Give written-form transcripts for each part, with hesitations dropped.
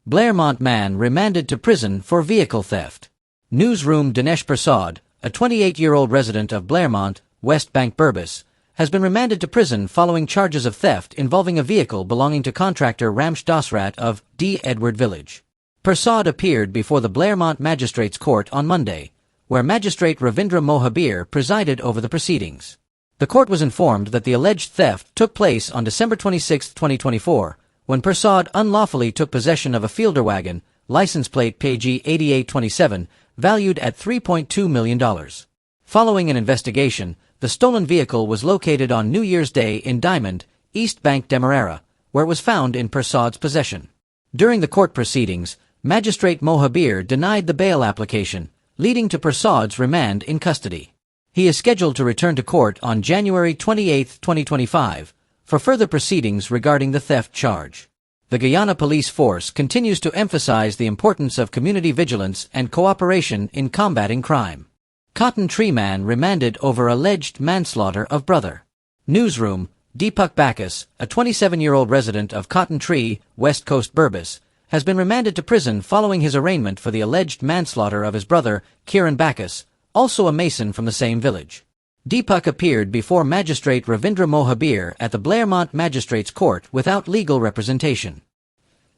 Blairmont man remanded to prison for vehicle theft. Newsroom Dinesh Prasad, a 28-year-old resident of Blairmont, West Bank Burbus, has been remanded to prison following charges of theft involving a vehicle belonging to contractor Ramsh Dasrat of D. Edward Village. Prasad appeared before the Blairmont Magistrates Court on Monday, where Magistrate Ravindra Mohabir presided over the proceedings. The court was informed that the alleged theft took place on December 26, 2024, when Prasad unlawfully took possession of a fielder wagon, license plate PG 8827, valued at $3.2 million. Following an investigation, the stolen vehicle was located on New Year's Day in Diamond, East Bank Demerara, where it was found in Prasad's possession. During the court proceedings, Magistrate Mohabir denied the bail application, leading to Prasad's remand in custody. He is scheduled to return to court on January 28, 2025, for further proceedings regarding the theft charge. The Guyana police force continues to emphasize the importance of community vigilance and cooperation in combating crime. Cotton Tree man remanded over alleged manslaughter of brother. Newsroom, Deepak Bacchus, a 27-year-old resident of Cotton Tree, West Coast Burbus, has been remanded to prison following his arraignment for the alleged manslaughter of his brother, Kiran Bacchus, also a mason from the same village. Deepak appeared before Magistrate Ravindra Mohabir at the Blairmont Magistrates Court without legal representation.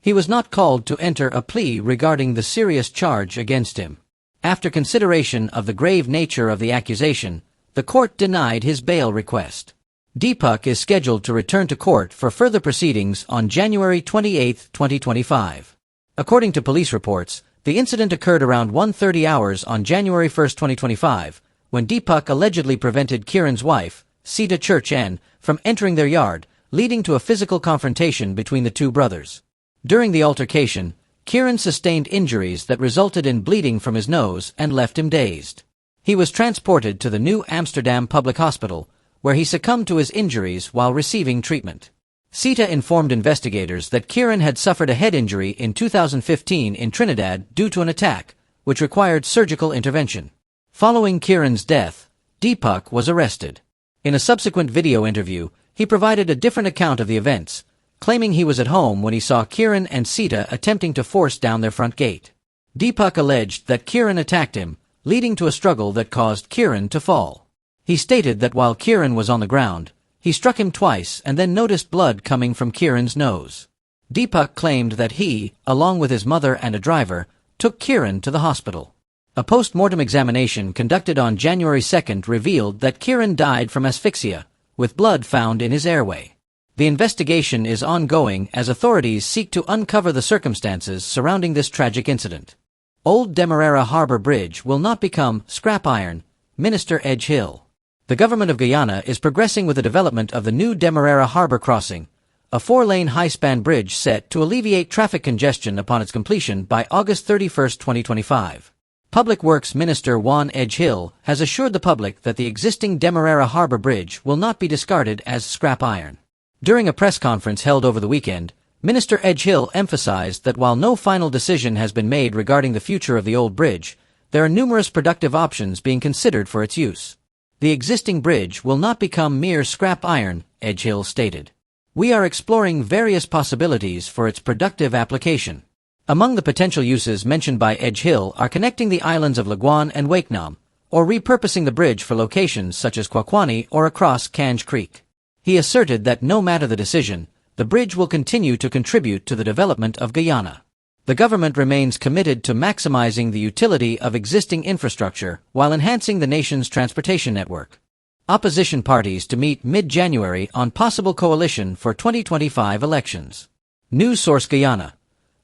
He was not called to enter a plea regarding the serious charge against him. After consideration of the grave nature of the accusation, the court denied his bail request. Deepak is scheduled to return to court for further proceedings on January 28, 2025. According to police reports, the incident occurred around 1:30 hours on January 1, 2025, when Deepak allegedly prevented Kiran's wife, Sita Church N, from entering their yard, leading to a physical confrontation between the two brothers. During the altercation, Kiran sustained injuries that resulted in bleeding from his nose and left him dazed. He was transported to the New Amsterdam Public Hospital, where he succumbed to his injuries while receiving treatment. Sita informed investigators that Kiran had suffered a head injury in 2015 in Trinidad due to an attack, which required surgical intervention. Following Kiran's death, Deepak was arrested. In a subsequent video interview, he provided a different account of the events, claiming he was at home when he saw Kiran and Sita attempting to force down their front gate. Deepak alleged that Kiran attacked him, leading to a struggle that caused Kiran to fall. He stated that while Kiran was on the ground, he struck him twice and then noticed blood coming from Kiran's nose. Deepak claimed that he, along with his mother and a driver, took Kiran to the hospital. A post-mortem examination conducted on January 2 revealed that Kiran died from asphyxia, with blood found in his airway. The investigation is ongoing as authorities seek to uncover the circumstances surrounding this tragic incident. Old Demerara Harbour Bridge will not become scrap iron, Minister Edghill. The government of Guyana is progressing with the development of the new Demerara Harbour crossing, a 4-lane high-span bridge set to alleviate traffic congestion upon its completion by August 31, 2025. Public Works Minister Juan Edghill has assured the public that the existing Demerara Harbour Bridge will not be discarded as scrap iron. During a press conference held over the weekend, Minister Edghill emphasized that while no final decision has been made regarding the future of the old bridge, there are numerous productive options being considered for its use. The existing bridge will not become mere scrap iron, Edghill stated. We are exploring various possibilities for its productive application. Among the potential uses mentioned by Edghill are connecting the islands of Laguan and Wakenam, or repurposing the bridge for locations such as Kwakwani or across Kange Creek. He asserted that no matter the decision, the bridge will continue to contribute to the development of Guyana. The government remains committed to maximizing the utility of existing infrastructure while enhancing the nation's transportation network. Opposition parties to meet mid-January on possible coalition for 2025 elections. News source Guyana.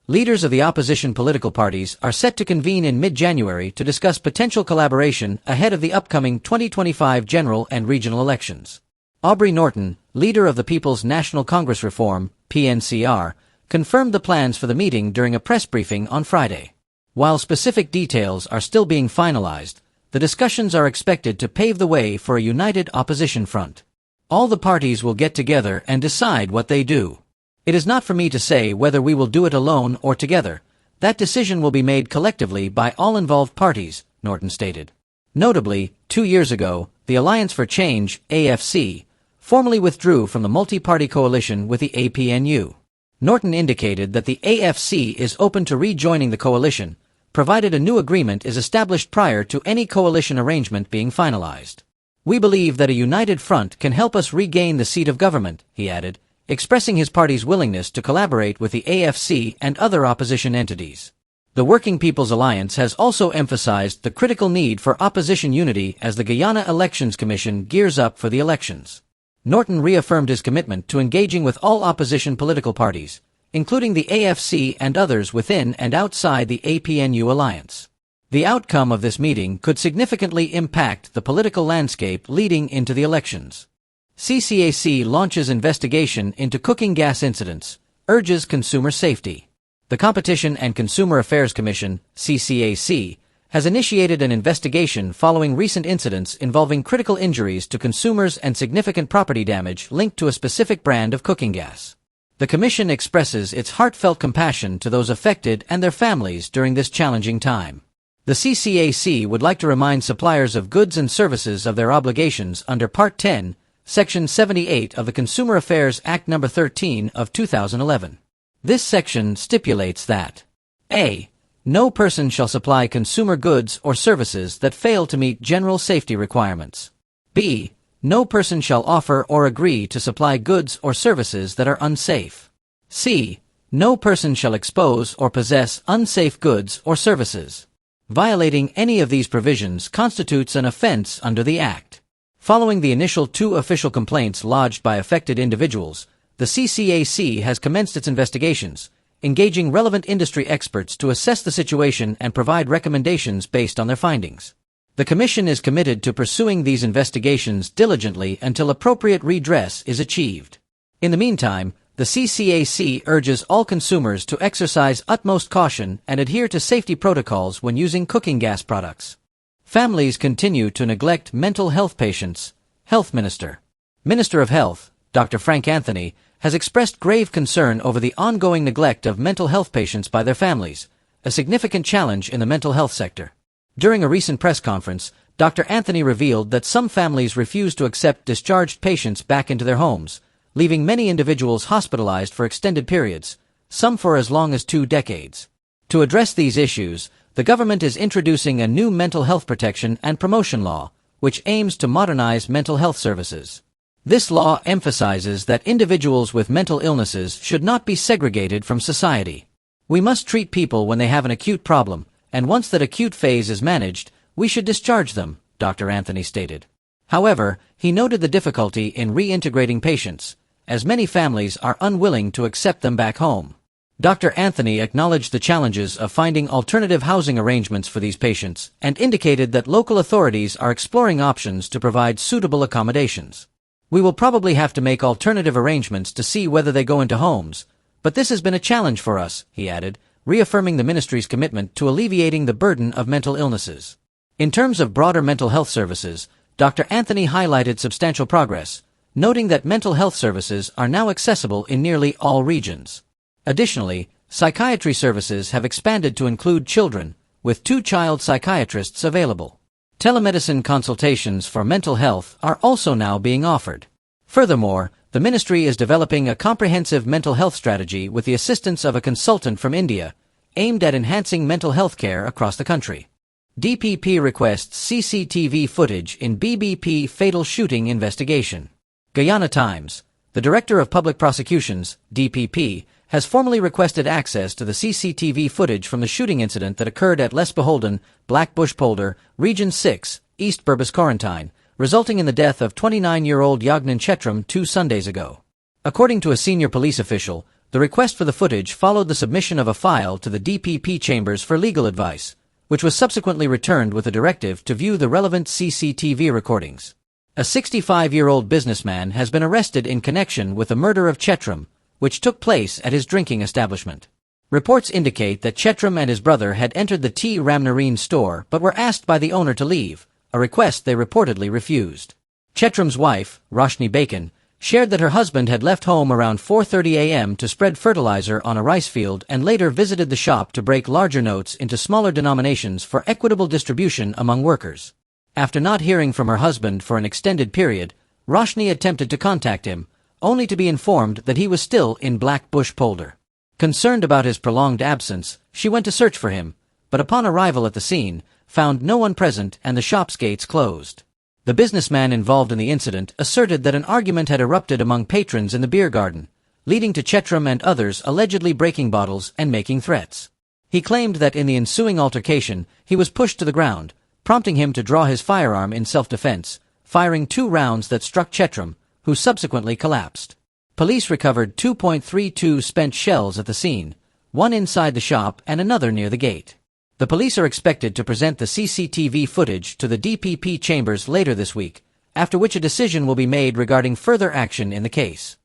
Leaders of the opposition political parties are set to convene in mid-January to discuss potential collaboration ahead of the upcoming 2025 general and regional elections. Aubrey Norton, leader of the People's National Congress Reform, PNCR, confirmed the plans for the meeting during a press briefing on Friday. While specific details are still being finalized, the discussions are expected to pave the way for a united opposition front. All the parties will get together and decide what they do. It is not for me to say whether we will do it alone or together. That decision will be made collectively by all involved parties, Norton stated. Notably, 2 years ago, the Alliance for Change, AFC, formally withdrew from the multi-party coalition with the APNU. Norton indicated that the AFC is open to rejoining the coalition, provided a new agreement is established prior to any coalition arrangement being finalized. "We believe that a united front can help us regain the seat of government," he added, expressing his party's willingness to collaborate with the AFC and other opposition entities. The Working People's Alliance has also emphasized the critical need for opposition unity as the Guyana Elections Commission gears up for the elections. Norton reaffirmed his commitment to engaging with all opposition political parties, including the AFC and others within and outside the APNU alliance. The outcome of this meeting could significantly impact the political landscape leading into the elections. CCAC launches investigation into cooking gas incidents, urges consumer safety. The Competition and Consumer Affairs Commission, CCAC, has initiated an investigation following recent incidents involving critical injuries to consumers and significant property damage linked to a specific brand of cooking gas. The Commission expresses its heartfelt compassion to those affected and their families during this challenging time. The CCAC would like to remind suppliers of goods and services of their obligations under Part 10, Section 78 of the Consumer Affairs Act No. 13 of 2011. This section stipulates that a. No person shall supply consumer goods or services that fail to meet general safety requirements. b. No person shall offer or agree to supply goods or services that are unsafe. c. No person shall expose or possess unsafe goods or services. Violating any of these provisions constitutes an offense under the Act. Following the initial 2 official complaints lodged by affected individuals, the CCAC has commenced its investigations, engaging relevant industry experts to assess the situation and provide recommendations based on their findings. The Commission is committed to pursuing these investigations diligently until appropriate redress is achieved. In the meantime, the CCAC urges all consumers to exercise utmost caution and adhere to safety protocols when using cooking gas products. Families continue to neglect mental health patients. Health Minister of Health, Dr. Frank Anthony, has expressed grave concern over the ongoing neglect of mental health patients by their families, a significant challenge in the mental health sector. During a recent press conference, Dr. Anthony revealed that some families refuse to accept discharged patients back into their homes, leaving many individuals hospitalized for extended periods, some for as long as 2 decades. To address these issues, the government is introducing a new mental health protection and promotion law, which aims to modernize mental health services. This law emphasizes that individuals with mental illnesses should not be segregated from society. "We must treat people when they have an acute problem, and once that acute phase is managed, we should discharge them," Dr. Anthony stated. However, he noted the difficulty in reintegrating patients, as many families are unwilling to accept them back home. Dr. Anthony acknowledged the challenges of finding alternative housing arrangements for these patients and indicated that local authorities are exploring options to provide suitable accommodations. "We will probably have to make alternative arrangements to see whether they go into homes, but this has been a challenge for us," he added, reaffirming the ministry's commitment to alleviating the burden of mental illnesses. In terms of broader mental health services, Dr. Anthony highlighted substantial progress, noting that mental health services are now accessible in nearly all regions. Additionally, psychiatry services have expanded to include children, with 2 child psychiatrists available. Telemedicine consultations for mental health are also now being offered. Furthermore, the ministry is developing a comprehensive mental health strategy with the assistance of a consultant from India, aimed at enhancing mental health care across the country. DPP requests CCTV footage in BBP fatal shooting investigation. Guyana Times. The Director of Public Prosecutions, DPP, has formally requested access to the CCTV footage from the shooting incident that occurred at Les Beholden, Blackbush Polder, Region 6, East Berbice Quarantine, resulting in the death of 29-year-old Yagnan Chetram 2 Sundays ago. According to a senior police official, the request for the footage followed the submission of a file to the DPP chambers for legal advice, which was subsequently returned with a directive to view the relevant CCTV recordings. A 65-year-old businessman has been arrested in connection with the murder of Chetram, which took place at his drinking establishment. Reports indicate that Chetram and his brother had entered the T. Ramnarine store but were asked by the owner to leave, a request they reportedly refused. Chetram's wife, Roshni Bacon, shared that her husband had left home around 4:30 a.m. to spread fertilizer on a rice field and later visited the shop to break larger notes into smaller denominations for equitable distribution among workers. After not hearing from her husband for an extended period, Roshni attempted to contact him, only to be informed that he was still in Black Bush Polder. Concerned about his prolonged absence, she went to search for him, but upon arrival at the scene, found no one present and the shop's gates closed. The businessman involved in the incident asserted that an argument had erupted among patrons in the beer garden, leading to Chetram and others allegedly breaking bottles and making threats. He claimed that in the ensuing altercation, he was pushed to the ground, prompting him to draw his firearm in self-defense, firing 2 rounds that struck Chetram, who subsequently collapsed. Police recovered 2.32 spent shells at the scene, one inside the shop and another near the gate. The police are expected to present the CCTV footage to the DPP chambers later this week, after which a decision will be made regarding further action in the case.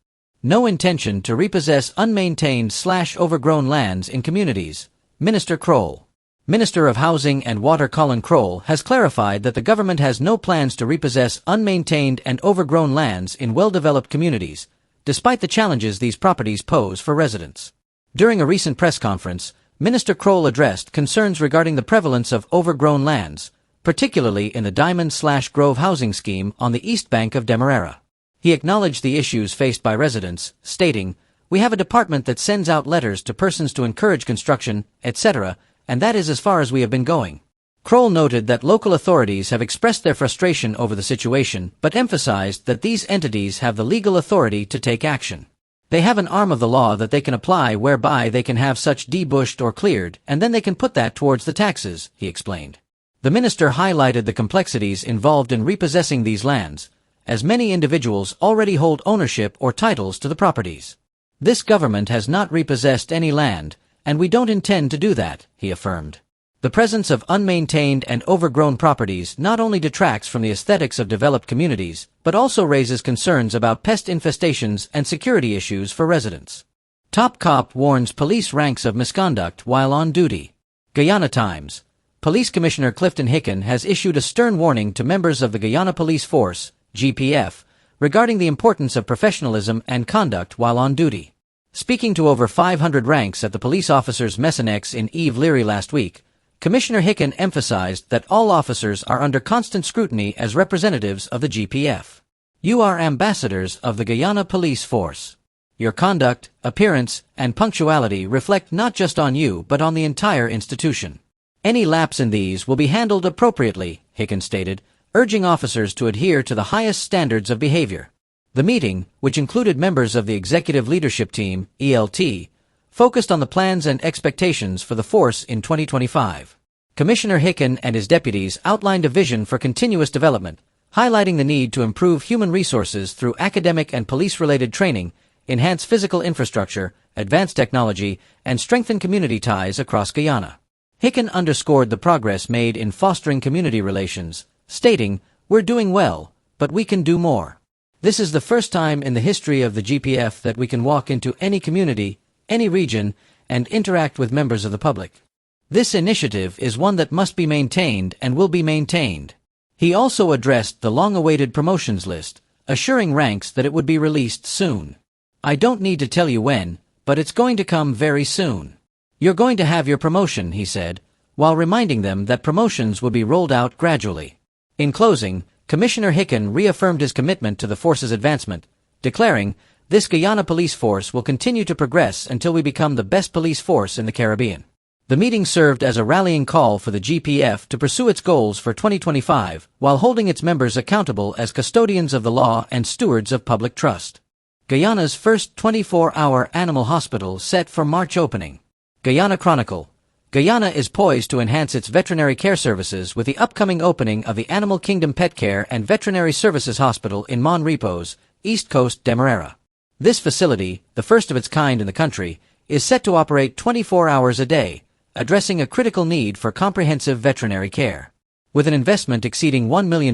No intention to repossess unmaintained/overgrown lands in communities, Minister Croal. Minister of Housing and Water Colin Croal has clarified that the government has no plans to repossess unmaintained and overgrown lands in well-developed communities, despite the challenges these properties pose for residents. During a recent press conference, Minister Croal addressed concerns regarding the prevalence of overgrown lands, particularly in the Diamond/Grove housing scheme on the east bank of Demerara. He acknowledged the issues faced by residents, stating, "We have a department that sends out letters to persons to encourage construction, etc., and that is as far as we have been going." Croal noted that local authorities have expressed their frustration over the situation, but emphasized that these entities have the legal authority to take action. They have an arm of the law that they can apply whereby they can have such debushed or cleared, and then they can put that towards the taxes, he explained. The minister highlighted the complexities involved in repossessing these lands, as many individuals already hold ownership or titles to the properties. This government has not repossessed any land, and we don't intend to do that, he affirmed. The presence of unmaintained and overgrown properties not only detracts from the aesthetics of developed communities, but also raises concerns about pest infestations and security issues for residents. Top cop warns police ranks of misconduct while on duty. Guyana Times. Police Commissioner Clifton Hicken has issued a stern warning to members of the Guyana Police Force, GPF, regarding the importance of professionalism and conduct while on duty. Speaking to over 500 ranks at the police officers' Messinex in Eve Leary last week, Commissioner Hicken emphasized that all officers are under constant scrutiny as representatives of the GPF. You are ambassadors of the Guyana Police Force. Your conduct, appearance, and punctuality reflect not just on you but on the entire institution. Any lapse in these will be handled appropriately, Hicken stated, urging officers to adhere to the highest standards of behavior. The meeting, which included members of the Executive Leadership Team, ELT, focused on the plans and expectations for the force in 2025. Commissioner Hicken and his deputies outlined a vision for continuous development, highlighting the need to improve human resources through academic and police-related training, enhance physical infrastructure, advance technology, and strengthen community ties across Guyana. Hicken underscored the progress made in fostering community relations, stating, "We're doing well, but we can do more. This is the first time in the history of the GPF that we can walk into any community, any region, and interact with members of the public. This initiative is one that must be maintained and will be maintained." He also addressed the long-awaited promotions list, assuring ranks that it would be released soon. "I don't need to tell you when, but it's going to come very soon. You're going to have your promotion," he said, while reminding them that promotions would be rolled out gradually. In closing, Commissioner Hicken reaffirmed his commitment to the force's advancement, declaring, "This Guyana police force will continue to progress until we become the best police force in the Caribbean." The meeting served as a rallying call for the GPF to pursue its goals for 2025, while holding its members accountable as custodians of the law and stewards of public trust. Guyana's first 24-hour animal hospital set for March opening. Guyana Chronicle. Guyana is poised to enhance its veterinary care services with the upcoming opening of the Animal Kingdom Pet Care and Veterinary Services Hospital in Mon Repos, East Coast, Demerara. This facility, the first of its kind in the country, is set to operate 24 hours a day, addressing a critical need for comprehensive veterinary care. With an investment exceeding $1 million,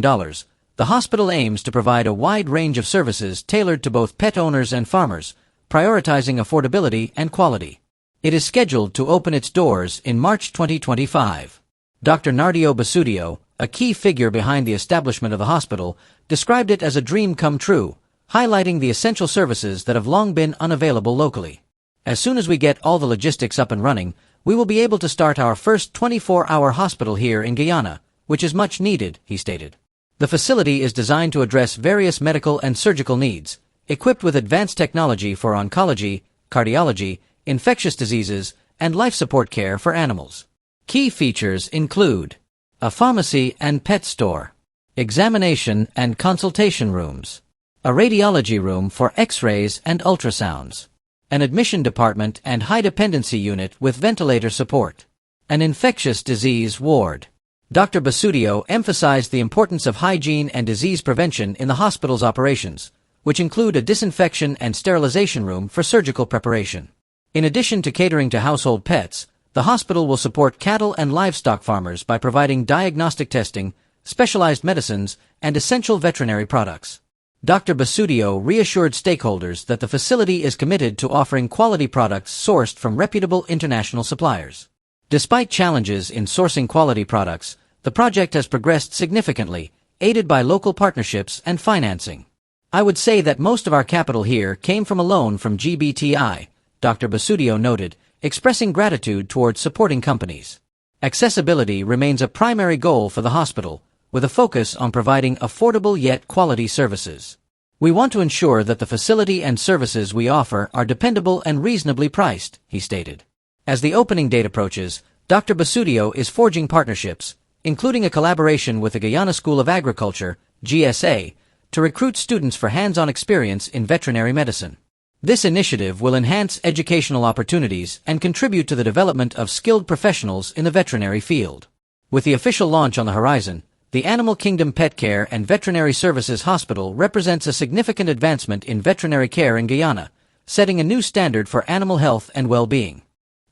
the hospital aims to provide a wide range of services tailored to both pet owners and farmers, prioritizing affordability and quality. It is scheduled to open its doors in March 2025. Dr. Nardio Basudio, a key figure behind the establishment of the hospital, described it as a dream come true, highlighting the essential services that have long been unavailable locally. "As soon as we get all the logistics up and running, we will be able to start our first 24-hour hospital here in Guyana, which is much needed," he stated. The facility is designed to address various medical and surgical needs, equipped with advanced technology for oncology, cardiology, infectious diseases, and life support care for animals. Key features include a pharmacy and pet store, examination and consultation rooms, a radiology room for X-rays and ultrasounds, an admission department and high-dependency unit with ventilator support, an infectious disease ward. Dr. Basudio emphasized the importance of hygiene and disease prevention in the hospital's operations, which include a disinfection and sterilization room for surgical preparation. In addition to catering to household pets, the hospital will support cattle and livestock farmers by providing diagnostic testing, specialized medicines, and essential veterinary products. Dr. Basudio reassured stakeholders that the facility is committed to offering quality products sourced from reputable international suppliers. Despite challenges in sourcing quality products, the project has progressed significantly, aided by local partnerships and financing. I would say that most of our capital here came from a loan from GBTI, Dr. Basudio noted, expressing gratitude towards supporting companies. Accessibility remains a primary goal for the hospital, with a focus on providing affordable yet quality services. We want to ensure that the facility and services we offer are dependable and reasonably priced, he stated. As the opening date approaches, Dr. Basudio is forging partnerships, including a collaboration with the Guyana School of Agriculture, GSA, to recruit students for hands-on experience in veterinary medicine. This initiative will enhance educational opportunities and contribute to the development of skilled professionals in the veterinary field. With the official launch on the horizon, the Animal Kingdom Pet Care and Veterinary Services Hospital represents a significant advancement in veterinary care in Guyana, setting a new standard for animal health and well-being.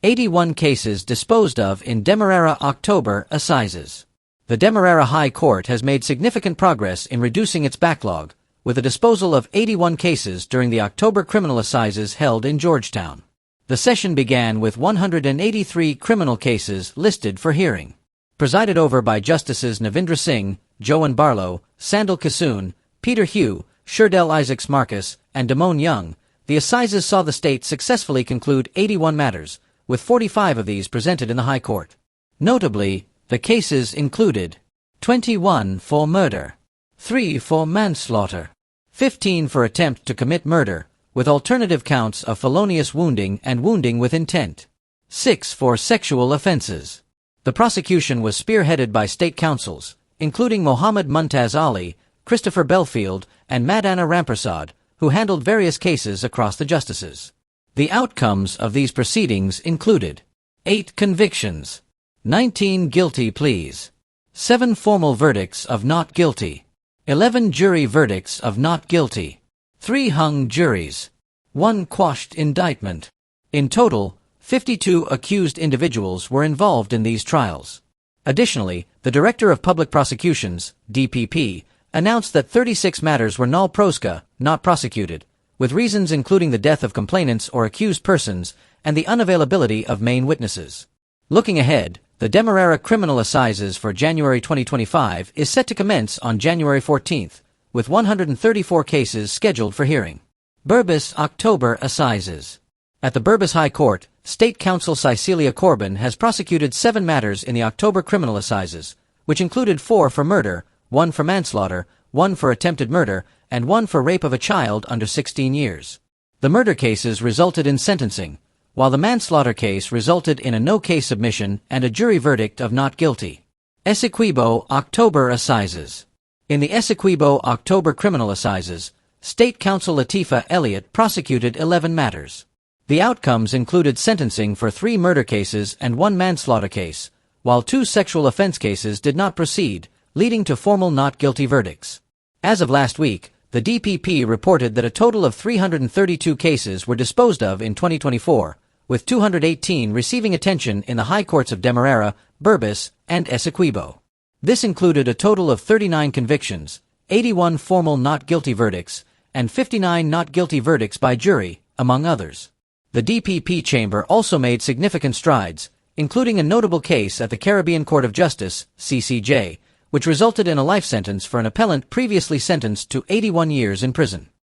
81 cases disposed of in Demerara October Assizes. The Demerara High Court has made significant progress in reducing its backlog, with a disposal of 81 cases during the October criminal assizes held in Georgetown. The session began with 183 criminal cases listed for hearing. Presided over by Justices Navindra Singh, Joan Barlow, Sandal Kissoon, Peter Hugh, Sherdell Isaacs Marcus, and Damone Young, the assizes saw the state successfully conclude 81 matters, with 45 of these presented in the High Court. Notably, the cases included 21 for murder, 3 for manslaughter, 15 for attempt to commit murder, with alternative counts of felonious wounding and wounding with intent, 6 for sexual offenses. The prosecution was spearheaded by state counsels, including Mohammed Muntaz Ali, Christopher Belfield, and Madana Rampersad, who handled various cases across the justices. The outcomes of these proceedings included 8 convictions, 19 guilty pleas, 7 formal verdicts of not guilty, 11 jury verdicts of not guilty, 3 hung juries, 1 quashed indictment. In total, 52 accused individuals were involved in these trials. Additionally, the Director of Public Prosecutions, DPP, announced that 36 matters were nolle prosequi, not prosecuted, with reasons including the death of complainants or accused persons and the unavailability of main witnesses. Looking ahead, the Demerara Criminal Assizes for January 2025 is set to commence on January 14th, with 134 cases scheduled for hearing. Berbice October Assizes. At the Berbice High Court, State Counsel Cecilia Corbin has prosecuted 7 matters in the October Criminal Assizes, which included 4 for murder, 1 for manslaughter, 1 for attempted murder, and 1 for rape of a child under 16 years. The murder cases resulted in sentencing, while the manslaughter case resulted in a no-case submission and a jury verdict of not guilty. Essequibo October Assizes. In the Essequibo October Criminal Assizes, State Counsel Latifa Elliott prosecuted 11 matters. The outcomes included sentencing for 3 murder cases and 1 manslaughter case, while 2 sexual offense cases did not proceed, leading to formal not guilty verdicts. As of last week, the DPP reported that a total of 332 cases were disposed of in 2024, with 218 receiving attention in the High Courts of Demerara, Berbice, and Essequibo. This included a total of 39 convictions, 81 formal not guilty verdicts, and 59 not guilty verdicts by jury, among others. The DPP chamber also made significant strides, including a notable case at the Caribbean Court of Justice, CCJ, which resulted in a life sentence for an appellant previously sentenced to 81 years in prison.